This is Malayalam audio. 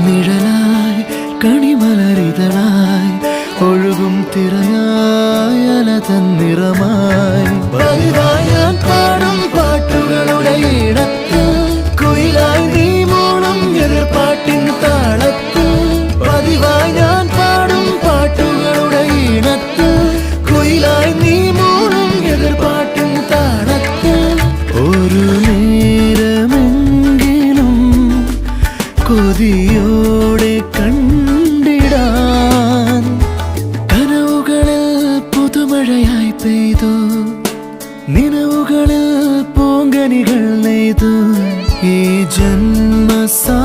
നിഴലായി കണിമലരിതളായി ഒഴുകും തിരയായി അല തന്നിറമായി പതിവായി ഞാൻ പാടും പാട്ടുകളുടെ ഇടത്തിൽ കുയിലായി നീ മൂളും എതിർപ്പാട്ടിൻ താളത്തിൽ പതിവായി ഞാൻ പാടും പാട്ടുകളുടെ ഇടത്തിൽ കുയിലായി നീ മൂളും എതിർപ്പാട്ടിൻ താളത്തിൽ ഒരു നേരമെങ്കിലും കൊതിയോടെ കണ്ടിടാൻ കനവുകളിൽ പുതുമഴയായി പെയ്തു നിലവുകളിൽ പൂങ്കനികൾ നെയ്തു ഈ ജന്മസാ